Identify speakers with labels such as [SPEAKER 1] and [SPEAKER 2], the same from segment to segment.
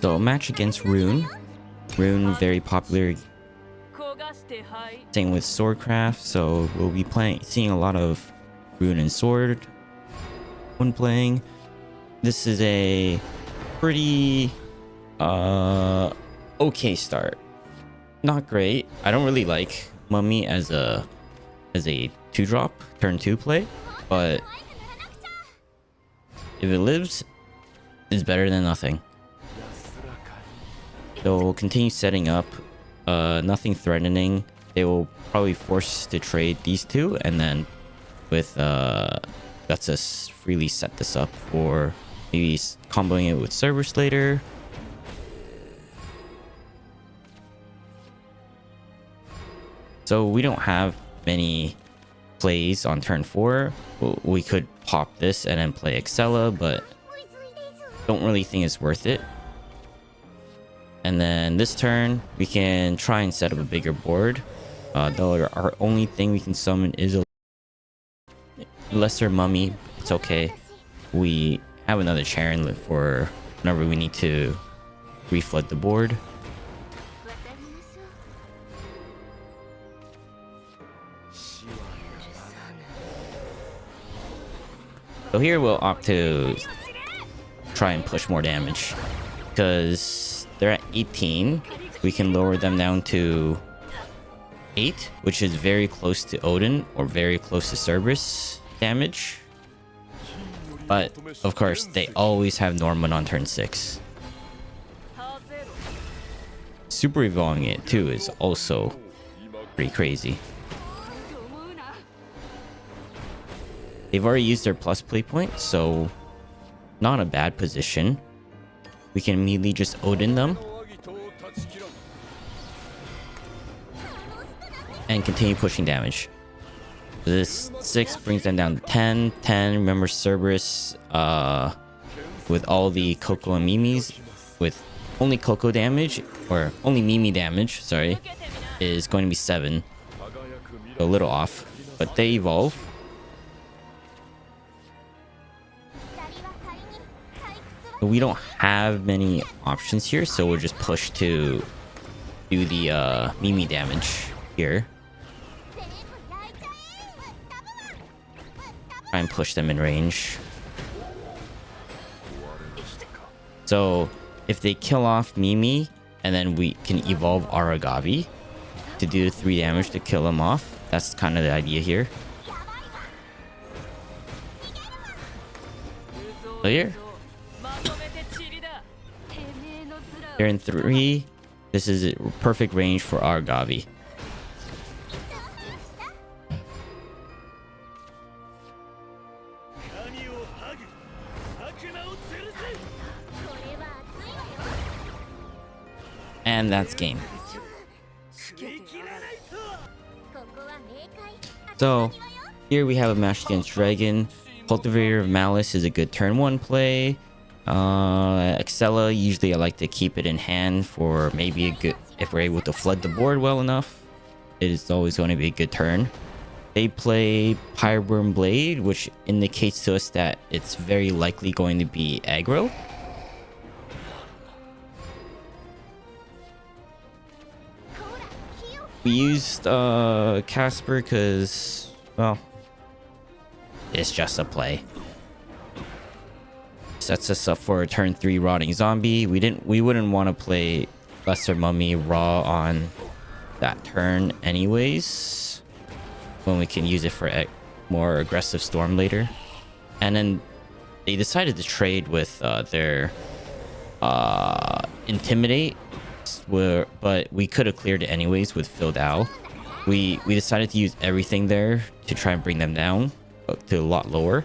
[SPEAKER 1] So a match against Rune. Rune, very popular. Same with Swordcraft, so we'll be seeing a lot of Rune and Sword when playing. This is a pretty okay start. Not great. I don't really like Mummy as a 2-drop turn 2 play, but if it lives, it's better than nothing. So we'll continue setting up. Nothing threatening. They will probably force to trade these two, and then with lets us freely set this up for maybe comboing it with Cerberus later. So we don't have many plays on turn 4. We could pop this and then play Excella, but don't really think it's worth it. And then this turn we can try and set up a bigger board. Though our only thing we can summon is a lesser Mummy. It's okay. We have another Charon for whenever we need to reflood the board. So here we'll opt to try and push more damage because they're at 18. We can lower them down to 8, which is very close to Odin or very close to Cerberus damage. But of course, they always have Norman on turn 6. Super evolving it too is also pretty crazy. They've already used their plus play point, so not a bad position. We can immediately just Odin them and continue pushing damage. This 6 brings them down to 10. 10, remember Cerberus with all the Coco and Mimi's, with only Coco damage, or only Mimi damage, sorry, is going to be 7. A little off, but they evolve. We don't have many options here, so we'll just push to do the Mimi damage here. Try and push them in range. So if they kill off Mimi, and then we can evolve Aragavi to do 3 damage to kill him off. That's kind of the idea here. So here. They're in 3. This is a perfect range for Aragavi. And that's game. So here we have a match against Dragon. Cultivator of Malice is a good turn 1 play. Excella, usually I like to keep it in hand for maybe a good, if we're able to flood the board well enough, it is always going to be a good turn. They play Pyreburn Blade, which indicates to us that it's very likely going to be aggro. We used Casper because, well, it's just a play. Sets us up for a turn 3 Rotting Zombie. We wouldn't want to play Lesser Mummy raw on that turn anyways, when we can use it for a more aggressive Storm later. And then they decided to trade with their Intimidate, but we could have cleared it anyways with Phil Dow. We decided to use everything there to try and bring them down to a lot lower,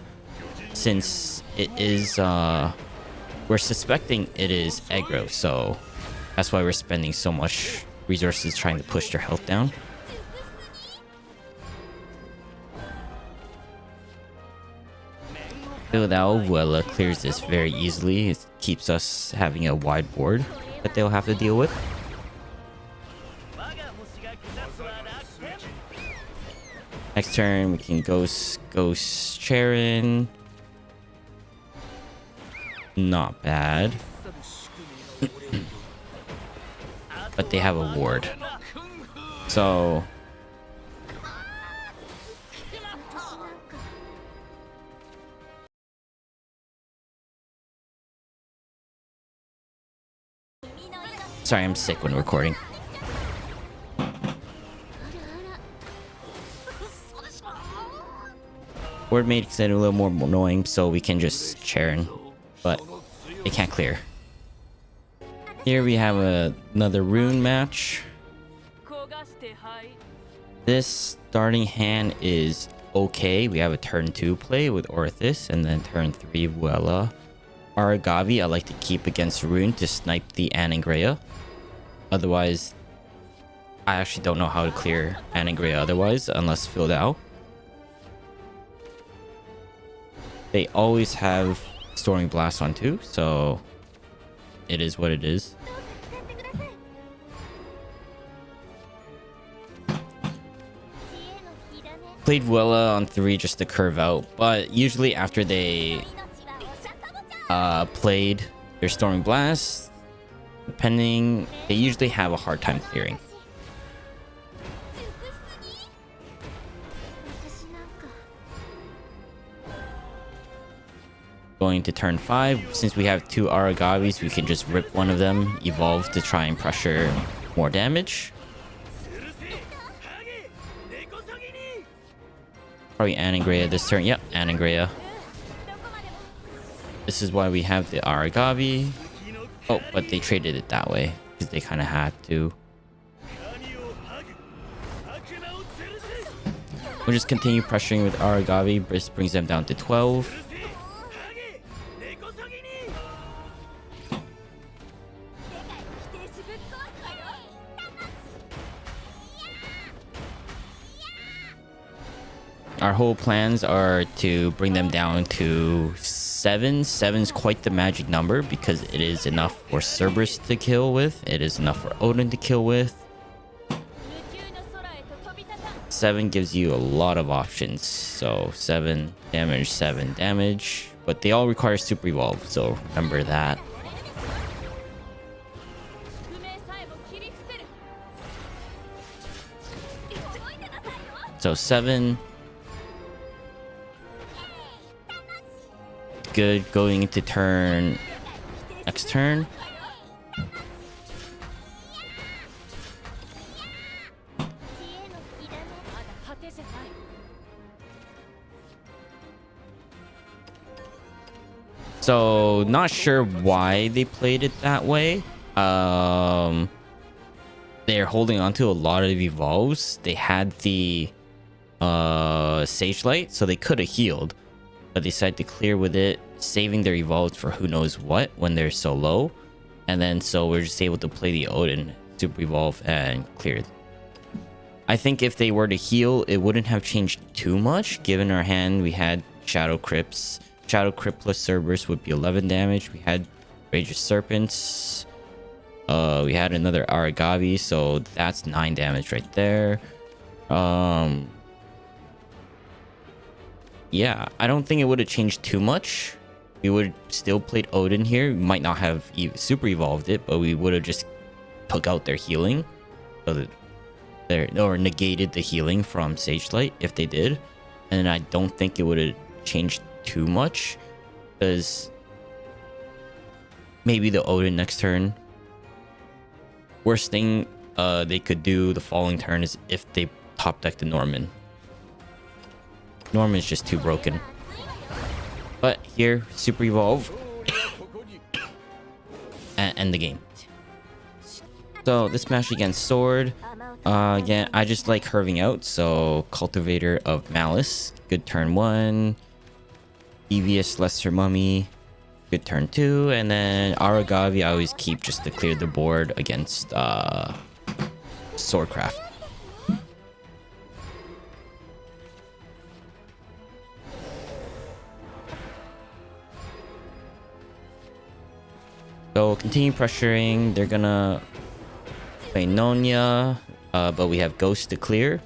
[SPEAKER 1] since it is we're suspecting it is aggro, so that's why we're spending so much resources trying to push their health down. Vuela clears this very easily. It keeps us having a wide board that they'll have to deal with. Next turn we can Ghost Charon. Not bad. But they have a ward. So sorry, I'm sick when recording. Word makes it a little more annoying, so we can just Charen, but they can't clear. Here we have another rune match. This starting hand is okay. We have a turn 2 play with Orthis, and then turn 3 Vuela. Aragavi I like to keep against rune to snipe the Anangrea. Otherwise, I actually don't know how to clear Anangrea otherwise, unless filled out. They always have Storming Blast on too, so it is what it is. Played Vuela on 3 just to curve out, but usually after they played their Storming Blast, depending, they usually have a hard time clearing. Going to turn 5, since we have 2 Aragavis, we can just rip one of them, evolve to try and pressure more damage. Probably Anangrea this turn. Yep, Anangrea. This is why we have the Aragavi. Oh, but they traded it that way because they kind of had to. We'll just continue pressuring with Aragavi. This brings them down to 12. Our whole plans are to bring them down to 7. 7's quite the magic number because it is enough for Cerberus to kill with. It is enough for Odin to kill with. 7 gives you a lot of options. So 7 damage. But they all require Super Evolve, so remember that. So 7. Good going into turn next turn. So not sure why they played it that way. They're holding on to a lot of evolves. They had the Sage Light, so they could have healed, but they decided to clear with it, saving their evolves for who knows what when they're so low. And then so we're just able to play the Odin Super Evolve and clear it. I think if they were to heal, it wouldn't have changed too much. Given our hand, we had Shadow Crypts. Shadow Crypt plus Cerberus would be 11 damage. We had Rage of Serpents. We had another Aragavi, so that's 9 damage right there. Yeah, I don't think it would have changed too much. We would still played Odin here. We might not have super evolved it, but we would have just took out their healing, so that or negated the healing from Sage Light if they did. And I don't think it would have changed too much, because maybe the Odin next turn. Worst thing they could do the following turn is if they top deck the Norman. Norman's just too broken. But here, Super Evolve. And end the game. So this match against Sword. Again, I just like curving out. So Cultivator of Malice. Good turn 1. Devious Lesser Mummy. Good turn 2. And then Aragavi I always keep just to clear the board against Swordcraft. So continue pressuring. They're gonna play Nonya, but we have Ghost to clear.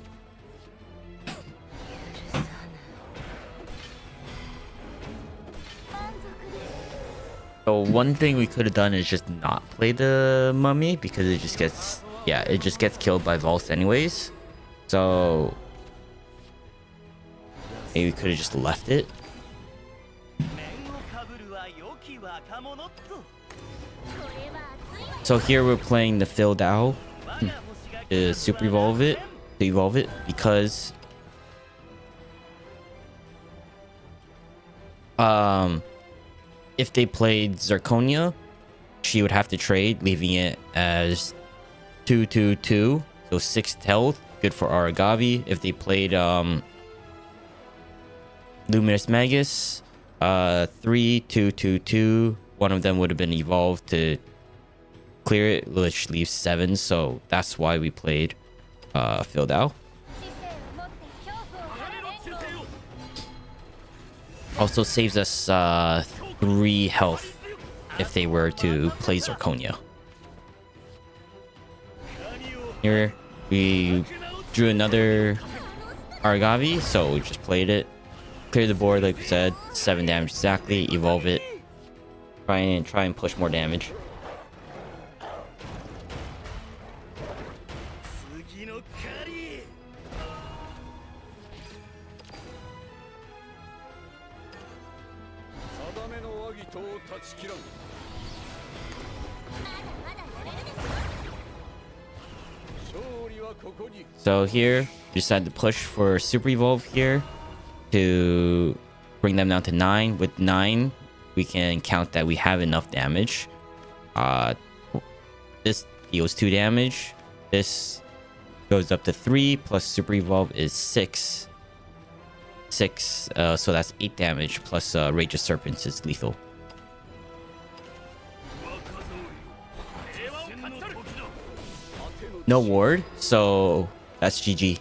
[SPEAKER 1] So one thing we could have done is just not play the mummy because it just gets, yeah, it just gets killed by Vaults anyways. So maybe we could have just left it. So here we're playing the Phil Dao to super evolve it, because if they played Zirconia, she would have to trade, leaving it as 2/2/2, so 6 health, good for Aragavi. If they played Luminous Magus, 3/2/2/2, one of them would have been evolved to clear it, which leaves 7. So that's why we played Phil Dao. Also saves us 3 health if they were to play Zirconia. Here we drew another Aragavi, so we just played it. Clear the board, like we said, 7 damage exactly. Evolve it. Try and push more damage. So here, we decided to push for Super Evolve here to bring them down to 9. With 9, we can count that we have enough damage. This deals 2 damage. This goes up to 3, plus Super Evolve is 6. So that's 8 damage, plus Rage of Serpents is lethal. No ward, so that's GG.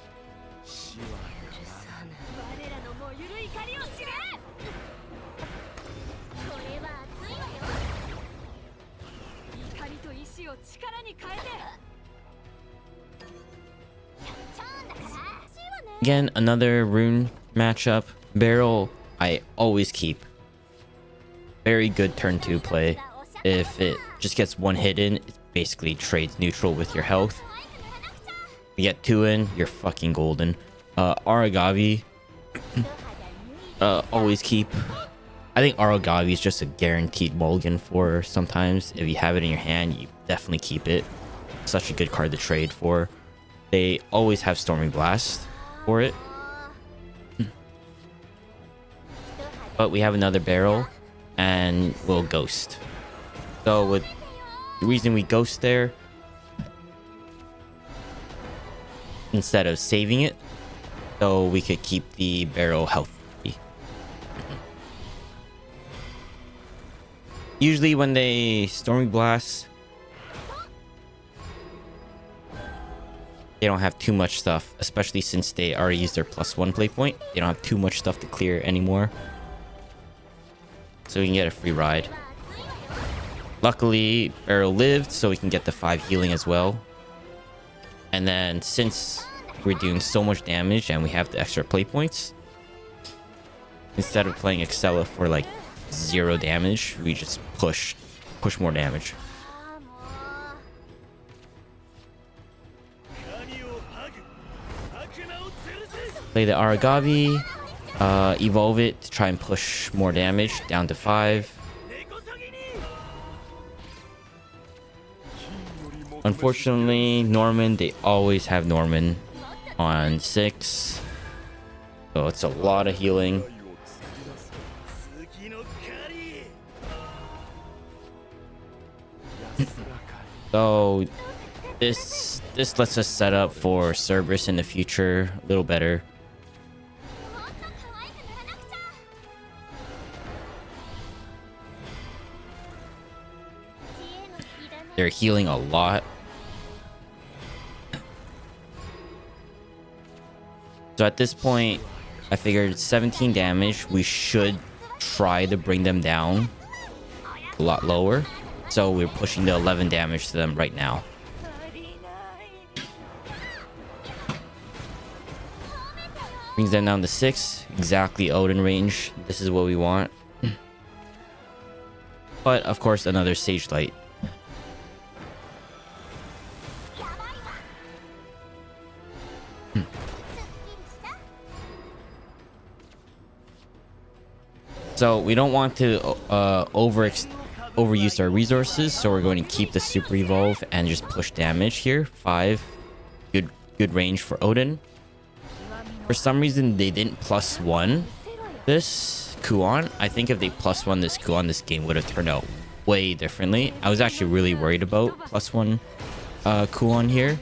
[SPEAKER 1] Again, another rune matchup. Barrel, I always keep. Very good turn 2 play. If it just gets 1 hit in, it basically trades neutral with your health. You get 2 in, you're fucking golden. Aragavi, always keep. I think Aragavi is just a guaranteed mulligan for sometimes. If you have it in your hand, you definitely keep it. Such a good card to trade for. They always have Storming Blast for it. But we have another barrel and we'll ghost. So with the reason we ghost there, instead of saving it, so we could keep the barrel healthy. Usually when they Storming Blast, they don't have too much stuff, especially since they already used their +1 play point. They don't have too much stuff to clear anymore. So we can get a free ride. Luckily, Barrel lived, so we can get the 5 healing as well. And then since we're doing so much damage and we have the extra play points, instead of playing Excella for like 0 damage, we just push more damage. Play the Aragavi, evolve it to try and push more damage down to 5. Unfortunately, Norman, they always have Norman on 6. So it's a lot of healing. So this lets us set up for Cerberus in the future a little better. They're healing a lot. So at this point, I figured 17 damage. We should try to bring them down a lot lower. So we're pushing the 11 damage to them right now. Brings them down to 6. Exactly Odin range. This is what we want. But of course, another Sage Light. So we don't want to overuse our resources, so we're going to keep the super evolve and just push damage here. 5, good range for Odin. For some reason they didn't +1 this Kuon. I think if they +1 this Kuon, this game would have turned out way differently. I was actually really worried about +1 Kuon here,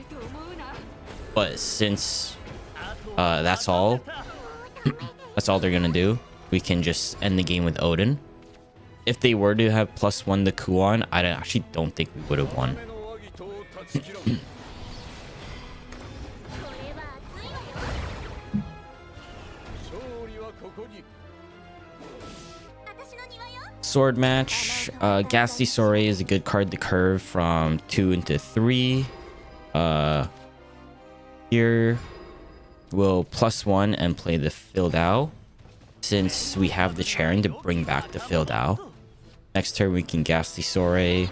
[SPEAKER 1] but since that's all they're gonna do, we can just end the game with Odin. If they were to have +1 the Kuon, I actually don't think we would have won. Sword match. Ghastly Soiree is a good card to curve from 2 into 3. Here we'll +1 and play the Fildao, since we have the Charon to bring back the Fildao. Next turn we can Ghastly Soiree.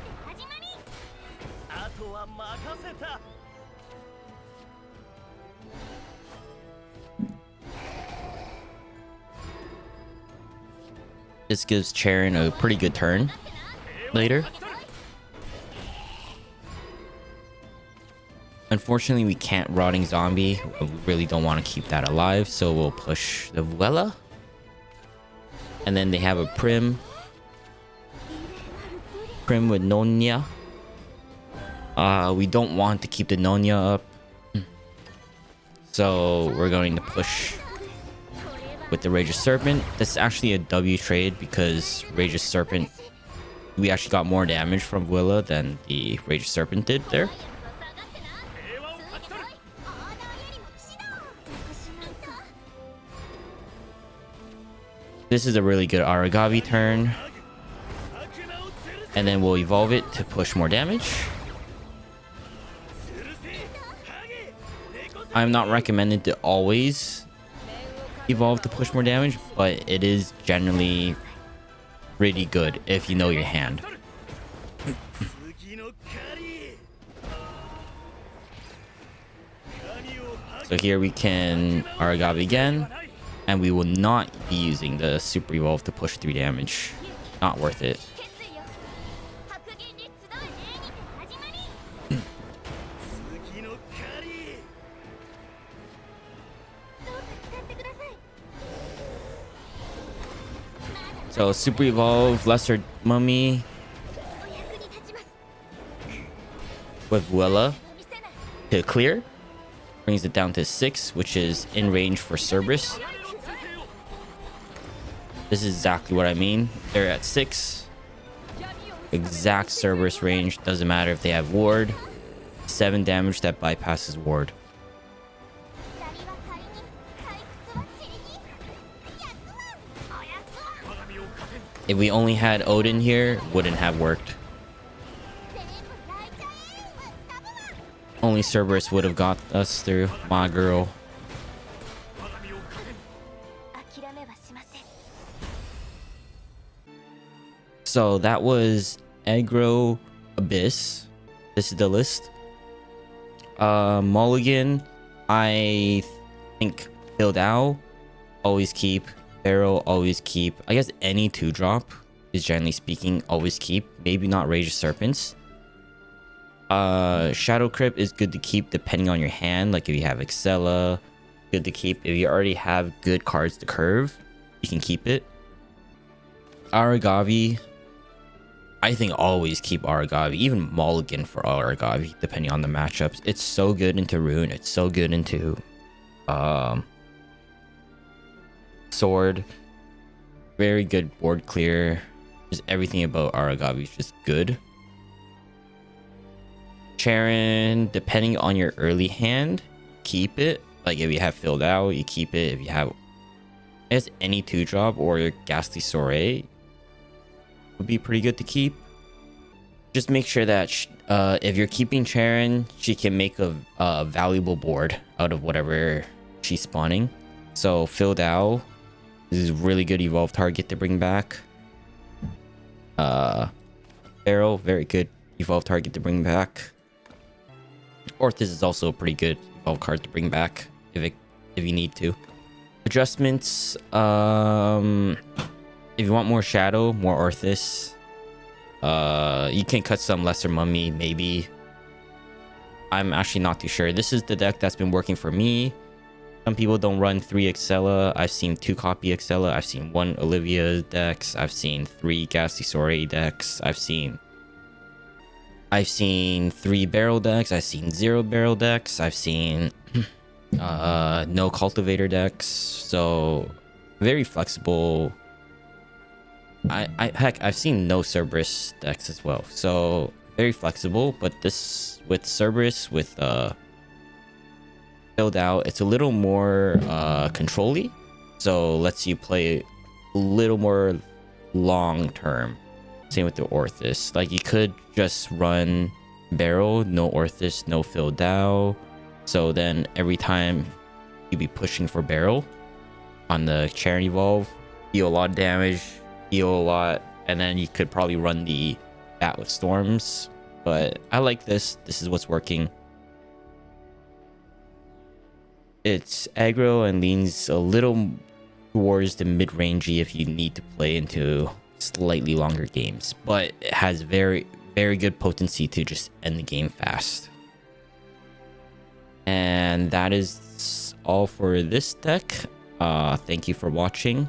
[SPEAKER 1] This gives Charon a pretty good turn later. Unfortunately, we can't Rotting Zombie. We really don't want to keep that alive, so we'll push the Vuela. And then they have a Prim with Nonya. We don't want to keep the Nonya up, so we're going to push with the Rageous Serpent. That's actually a W trade because Rageous Serpent, we actually got more damage from Vuela than the Rageous Serpent did there. This is a really good Aragavi turn. And then we'll evolve it to push more damage. I'm not recommended to always evolve to push more damage, but it is generally pretty good if you know your hand. So here we can Aragavi again, and we will not be using the super evolve to push 3 damage. Not worth it. So super evolve Lesser Mummy with Vuela to clear, brings it down to 6, which is in range for Cerberus. This is exactly what I mean. They're at 6, exact Cerberus range. Doesn't matter if they have ward. 7 damage that bypasses ward. If we only had Odin here, wouldn't have worked. Only Cerberus would have got us through. My girl. So that was Aggro Abyss. This is the list. Mulligan, I think Fildao, always keep. Barrow, always keep. I guess any 2-drop is generally speaking always keep. Maybe not Rageous Serpents. Shadow Crypt is good to keep depending on your hand. Like if you have Excella, good to keep. If you already have good cards to curve, you can keep it. Aragavi, I think always keep Aragavi. Even Mulligan for Aragavi, depending on the matchups. It's so good into Rune. It's so good into Sword. Very good board clear. Just everything about Aragavi is just good. Charon, depending on your early hand, keep it. Like if you have filled out, you keep it. If you have, I guess any 2-drop or your Ghastly Soiree would be pretty good to keep. Just make sure that if you're keeping Charon, she can make a valuable board out of whatever she's spawning. So Fildao, this is a really good evolve target to bring back. Barrel, very good evolve target to bring back. Orthis is also a pretty good evolve card to bring back if you need to. Adjustments, if you want more Shadow, more Orthis, you can cut some Lesser Mummy, maybe. I'm actually not too sure. This is the deck that's been working for me. Some people don't run 3 Excella. I've seen 2 copy Excella. I've seen 1 Olivia decks. I've seen 3 Ghastly Soiree decks. I've seen 3 barrel decks. I've seen 0 barrel decks. I've seen no cultivator decks. So very flexible. Heck, I've seen no Cerberus decks as well. So very flexible, but this with Cerberus with filled out, it's a little more control-y, so lets you play a little more long term. Same with the Orthis. Like, you could just run barrel, no Orthis, no filled out, so then every time you'd be pushing for barrel on the Chair Evolve, deal a lot of damage, heal a lot, and then you could probably run the Bat with Storms. But I like this. This is what's working. It's aggro and leans a little towards the mid-rangey if you need to play into slightly longer games, but it has very, very good potency to just end the game fast. And that is all for this deck. Thank you for watching,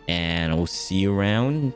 [SPEAKER 1] and I'll see you around.